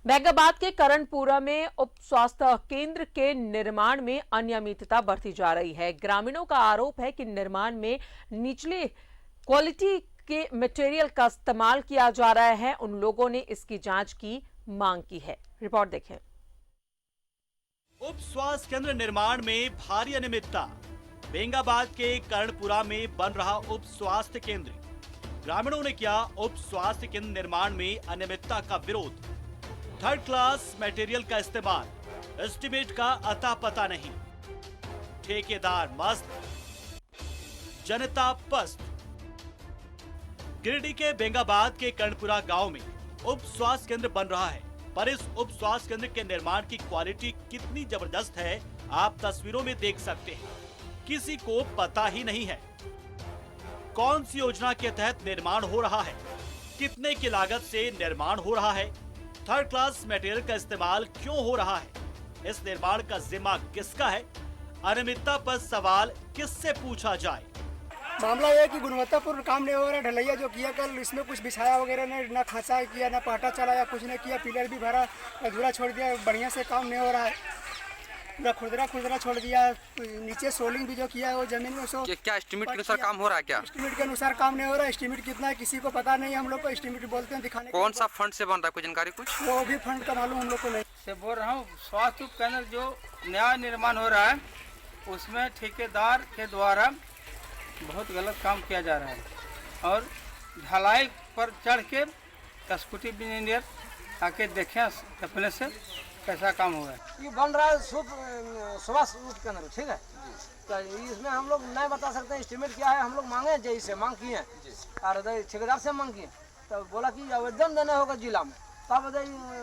बैंगाबाद के करणपुरा में उप स्वास्थ्य केंद्र के निर्माण में अनियमितता बढ़ती जा रही है। ग्रामीणों का आरोप है कि निर्माण में निचले क्वालिटी के मटेरियल का इस्तेमाल किया जा रहा है। उन लोगों ने इसकी जांच की मांग की है। रिपोर्ट देखें। उप स्वास्थ्य केंद्र निर्माण में भारी अनियमितता। बेंगाबाद के करणपुरा में बन रहा उप स्वास्थ्य केंद्र। ग्रामीणों ने किया उप स्वास्थ्य केंद्र निर्माण में अनियमितता का विरोध। थर्ड क्लास मटेरियल का इस्तेमाल, एस्टीमेट का अता पता नहीं। ठेकेदार मस्त, जनता पस्त। गिरिडीह के बेंगाबाद के करणपुरा गांव में उप स्वास्थ्य केंद्र बन रहा है, पर इस उप स्वास्थ्य केंद्र के निर्माण की क्वालिटी कितनी जबरदस्त है आप तस्वीरों में देख सकते हैं। किसी को पता ही नहीं है कौन सी योजना के तहत निर्माण हो रहा है, कितने की लागत से निर्माण हो रहा है, थर्ड क्लास मटेरियल का इस्तेमाल क्यों हो रहा है, इस निर्माण का जिम्मा किसका है, अनियमितता पर सवाल किससे पूछा जाए। मामला यह है कि गुणवत्तापूर्ण काम नहीं हो रहा है। ढलैया जो किया कल, इसमें कुछ बिछाया वगैरह ने, ना खांचा किया, ना पाटा चलाया, कुछ नहीं किया। पिलर भी भरा अधूरा छोड़ दिया। बढ़िया से काम नहीं हो रहा है, पूरा खुरदरा छोड़ दिया। नीचे सोलिंग भी जो किया है वो जमीन में सो क्या एस्टीमेट के अनुसार काम हो रहा है? क्या एस्टीमेट के अनुसार काम नहीं हो रहा है। एस्टीमेट कितना है किसी को पता नहीं। हम लोग को एस्टीमेट बोलते हैं दिखाने। कौन सा फंड से बन रहा है, कोई जानकारी कुछ? वो भी फंड का मालूम हम लोग को नहीं। से बोल रहा हूँ, स्वास्थ्य उपकेंद्र जो नया निर्माण हो रहा है उसमें ठेकेदार के द्वारा बहुत गलत काम किया जा रहा है और ढलाई पर चढ़ के एग्जीक्यूटिव इंजीनियर आके देखें अपने से कैसा काम हुआ है। ये बन रहा है स्वास्थ्य उपकेंद्र, ठीक है। तो इसमें हम लोग नहीं बता सकते एस्टीमेट क्या है। हम लोग मांगे जेई से मांग किए और ठेकेदार से मांग किए, तो बोला कि आवेदन देना होगा जिला में, तब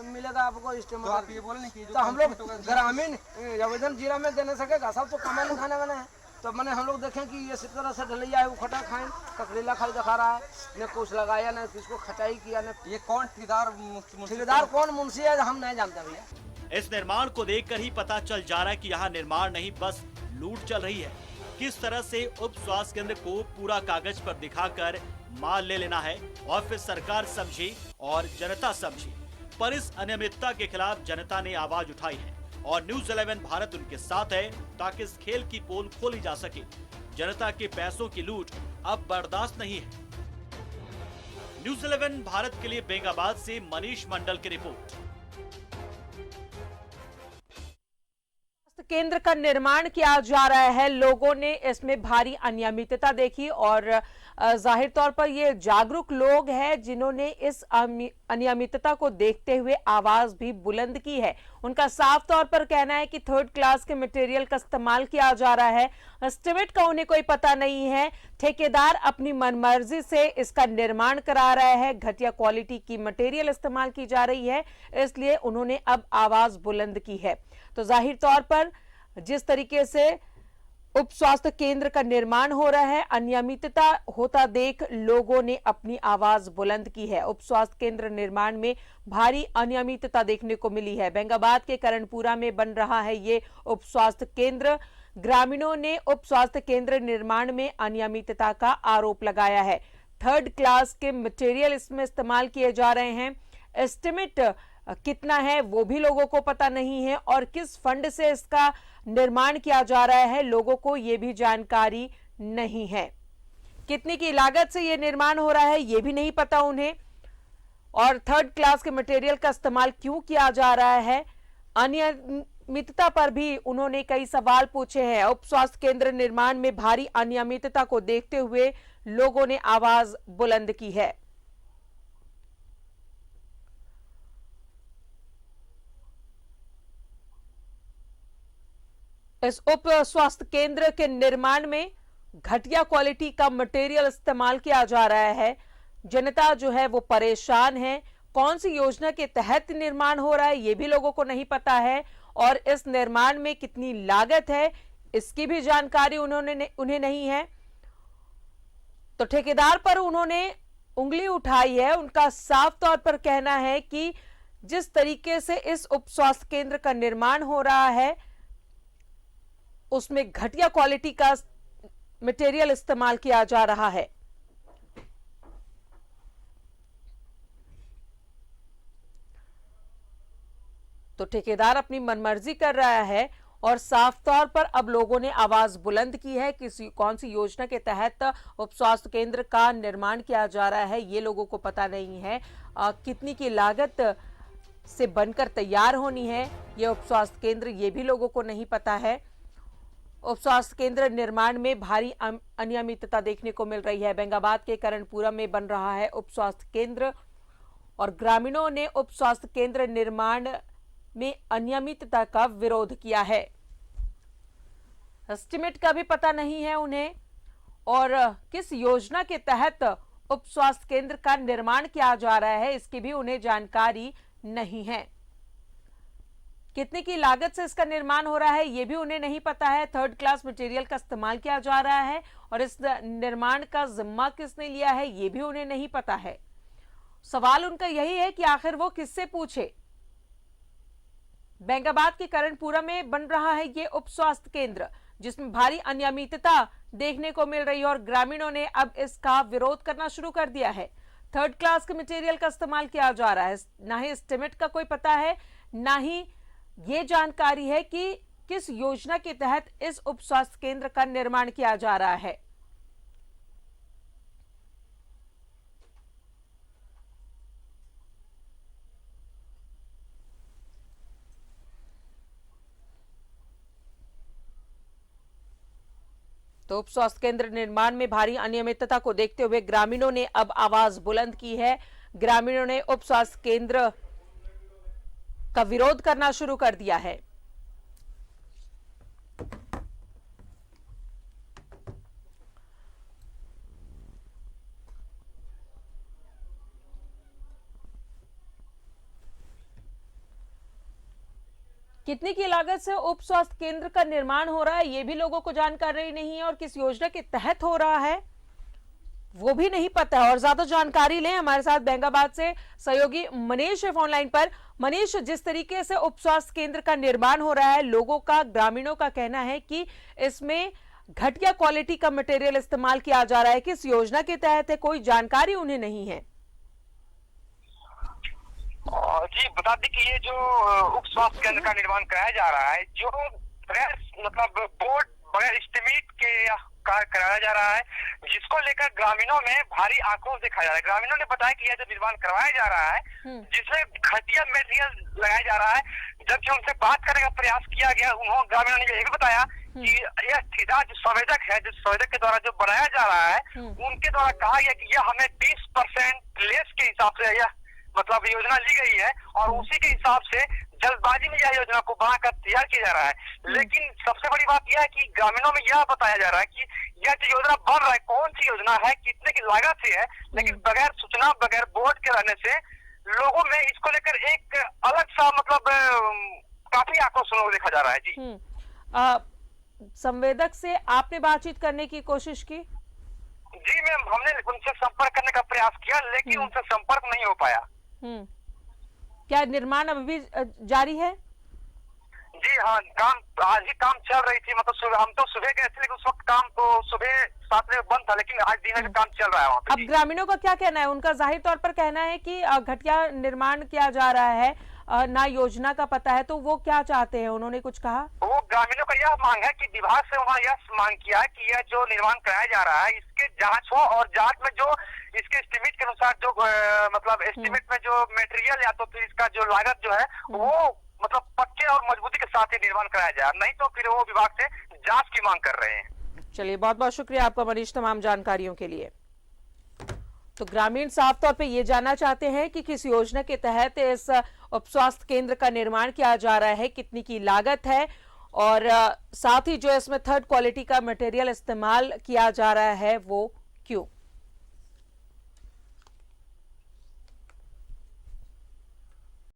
मिलेगा आपको एस्टीमेट। तो आप ये बोल रहे हैं तो हम लोग ग्रामीण आवेदन जिला में देने सकेगा, सब तो कमाने खाने वाले हैं। तो मैंने हम लोग देखें कि इस तरह से ढलैया है, वो खटा खाए ककड़ीला खाली दिखा रहा है, न कुछ लगाया न किसको खटाई किया। न ये कौन ठेकेदार कौन मुंशी है हम नहीं जानते भैया। इस निर्माण को देखकर ही पता चल जा रहा है कि यहाँ निर्माण नहीं बस लूट चल रही है। किस तरह से उप स्वास्थ्य केंद्र को पूरा कागज पर दिखाकर माल ले लेना है और फिर सरकार समझी और जनता समझी। पर इस अनियमितता के खिलाफ जनता ने आवाज उठाई है और न्यूज़ 11 भारत उनके साथ है ताकि इस खेल की पोल खोली जा सके। जनता के पैसों की लूट अब बर्दाश्त नहीं है। न्यूज़ 11 भारत के लिए बेंगाबाद से मनीष मंडल की रिपोर्ट। केंद्र का निर्माण किया जा रहा है, लोगों ने इसमें भारी अनियमितता देखी और जाहिर तौर पर ये जागरूक लोग हैं जिन्होंने इस अनियमितता को देखते हुए आवाज भी बुलंद की है। उनका साफ तौर पर कहना है कि थर्ड क्लास के मटेरियल का इस्तेमाल किया जा रहा है, एस्टीमेट का उन्हें कोई पता नहीं है। ठेकेदार अपनी मनमर्जी से इसका निर्माण करा रहा है, घटिया क्वालिटी की मटेरियल इस्तेमाल की जा रही है, इसलिए उन्होंने अब आवाज बुलंद की है। तो जाहिर तौर पर जिस तरीके से उप स्वास्थ्य केंद्र का निर्माण हो रहा है, अनियमितता होता देख लोगों ने अपनी आवाज बुलंद की है। उप स्वास्थ्य केंद्र निर्माण में भारी अनियमितता देखने को मिली है। बेंगाबाद के करणपुरा में बन रहा है ये उप स्वास्थ्य केंद्र। ग्रामीणों ने उप स्वास्थ्य केंद्र निर्माण में अनियमितता का आरोप लगाया है। थर्ड क्लास के मटेरियल इसमें इस्तेमाल किए जा रहे हैं। एस्टिमेट कितना है वो भी लोगों को पता नहीं है और किस फंड से इसका निर्माण किया जा रहा है लोगों को ये भी जानकारी नहीं है। कितने की लागत से ये निर्माण हो रहा है ये भी नहीं पता उन्हें और थर्ड क्लास के मटेरियल का इस्तेमाल क्यों किया जा रहा है। अनियमितता पर भी उन्होंने कई सवाल पूछे हैं। उप स्वास्थ्य केंद्र निर्माण में भारी अनियमितता को देखते हुए लोगों ने आवाज बुलंद की है। इस उप स्वास्थ्य केंद्र के निर्माण में घटिया क्वालिटी का मटेरियल इस्तेमाल किया जा रहा है। जनता जो है वो परेशान है। कौन सी योजना के तहत निर्माण हो रहा है ये भी लोगों को नहीं पता है और इस निर्माण में कितनी लागत है इसकी भी जानकारी उन्हें नहीं है। तो ठेकेदार पर उन्होंने उंगली उठाई है। उनका साफ तौर पर कहना है कि जिस तरीके से इस उप स्वास्थ्य केंद्र का निर्माण हो रहा है उसमें घटिया क्वालिटी का मटेरियल इस्तेमाल किया जा रहा है। तो ठेकेदार अपनी मनमर्जी कर रहा है और साफ तौर पर अब लोगों ने आवाज बुलंद की है कि कौन सी योजना के तहत उप स्वास्थ्य केंद्र का निर्माण किया जा रहा है, ये लोगों को पता नहीं है। कितनी की लागत से बनकर तैयार होनी है ये उप स्वास्थ्य केंद्र, ये भी लोगों को नहीं पता है। उप स्वास्थ्य केंद्र निर्माण में भारी अनियमितता देखने को मिल रही है। बेंगाबाद के करणपुरा में बन रहा है उप स्वास्थ्य केंद्र और ग्रामीणों ने उप स्वास्थ्य केंद्र निर्माण में अनियमितता का विरोध किया है। एस्टिमेट का भी पता नहीं है उन्हें और किस योजना के तहत उप स्वास्थ्य केंद्र का निर्माण किया जा रहा है इसकी भी उन्हें जानकारी नहीं है। कितने की लागत से इसका निर्माण हो रहा है ये भी उन्हें नहीं पता है। थर्ड क्लास मटेरियल का इस्तेमाल किया जा रहा है और इस निर्माण का जिम्मा किसने लिया है ये भी उन्हें नहीं पता है। सवाल उनका यही है कि आखिर वो किससे पूछे। बेंगाबाद के करणपुरा में बन रहा है ये उप स्वास्थ्य केंद्र जिसमें भारी अनियमितता देखने को मिल रही है और ग्रामीणों ने अब इसका विरोध करना शुरू कर दिया है। थर्ड क्लास के मटेरियल का इस्तेमाल किया जा रहा है, ना ही एस्टिमेट का कोई पता है, ना ही ये जानकारी है कि किस योजना के तहत इस उप स्वास्थ्य केंद्र का निर्माण किया जा रहा है। तो उप स्वास्थ्य केंद्र निर्माण में भारी अनियमितता को देखते हुए ग्रामीणों ने अब आवाज बुलंद की है। ग्रामीणों ने उप स्वास्थ्य केंद्र का विरोध करना शुरू कर दिया है। कितने की लागत से उप स्वास्थ्य केंद्र का निर्माण हो रहा है ये भी लोगों को जानकारी नहीं है और किस योजना के तहत हो रहा है वो भी नहीं पता है। और ज्यादा जानकारी लें, हमारे साथ बेंगाबाद से सहयोगी मनीष है फोन लाइन पर। मनीष, जिस तरीके से उप स्वास्थ्य केंद्र का निर्माण हो रहा है, लोगों का, ग्रामीणों का कहना है कि इसमें घटिया क्वालिटी का मटेरियल इस्तेमाल किया जा रहा है, किस योजना के तहत है कोई जानकारी उन्हें नहीं है। जी बता दें कि ये जो उप स्वास्थ्य केंद्र का निर्माण कराया जा रहा है, जो बगैर मतलब बोर्ड बगैर एस्टिमेट के कार्य कराया जा रहा है, जिसको लेकर ग्रामीणों में भारी आक्रोश देखा जा रहा है। ग्रामीणों ने बताया कि यह जो निर्माण करवाया जा रहा है जिसमें घटिया मटेरियल लगाया जा रहा है, जबकि उनसे बात करने का प्रयास किया गया, उन्होंने ग्रामीणों ने यह भी बताया कि यह ठेकेदार जो संवेदक है, जो संवेदक के द्वारा जो बनाया जा रहा है, उनके द्वारा कहा गया कि यह हमें 20% लेस के हिसाब से यह मतलब योजना ली गई है और उसी के हिसाब से जल्दबाजी में यह योजना को बनाकर तैयार किया जा रहा है। लेकिन सबसे बड़ी बात यह है कि ग्रामीणों में यह बताया जा रहा है कि यह जो योजना बन रहा है कौन सी योजना है, कितने की लागत से है, लेकिन बगैर सूचना, बगैर बोर्ड के रहने से लोगों में इसको लेकर एक अलग सा मतलब काफी आक्रोश देखा जा रहा है। जी संवेदक से आपने बातचीत करने की कोशिश की? जी मैम, हमने उनसे संपर्क करने का प्रयास किया लेकिन उनसे संपर्क नहीं हो पाया। क्या निर्माण अभी भी जारी है? जी हाँ, काम आज ही काम चल रही थी, मतलब हम तो सुबह गए थे लेकिन उस वक्त काम तो सुबह 7 बजे बंद था, लेकिन आज दिन में काम चल रहा है वहाँ पे। अब ग्रामीणों का क्या कहना है? उनका जाहिर तौर पर कहना है कि घटिया निर्माण किया जा रहा है, ना योजना का पता है, तो वो क्या चाहते हैं? उन्होंने कुछ कहा? वो ग्रामीणों का यह मांग है कि विभाग से उन्होंने यह मांग किया है कि यह जो निर्माण कराया जा रहा है इसके जांच हो और जांच में जो इसके एस्टिमेट के अनुसार जो मतलब एस्टिमेट में जो मटेरियल या तो फिर इसका जो लागत जो है वो मतलब पक्के और मजबूती के साथ ही निर्माण कराया जाए, नहीं तो फिर वो विभाग से जांच की मांग कर रहे हैं। चलिए, बहुत बहुत शुक्रिया आपका मनीष तमाम जानकारियों के लिए। तो ग्रामीण साफ तौर पे ये जानना चाहते हैं कि किस योजना के तहत इस उप स्वास्थ्य केंद्र का निर्माण किया जा रहा है, कितनी की लागत है और साथ ही जो इसमें थर्ड क्वालिटी का मटेरियल इस्तेमाल किया जा रहा है वो क्यों।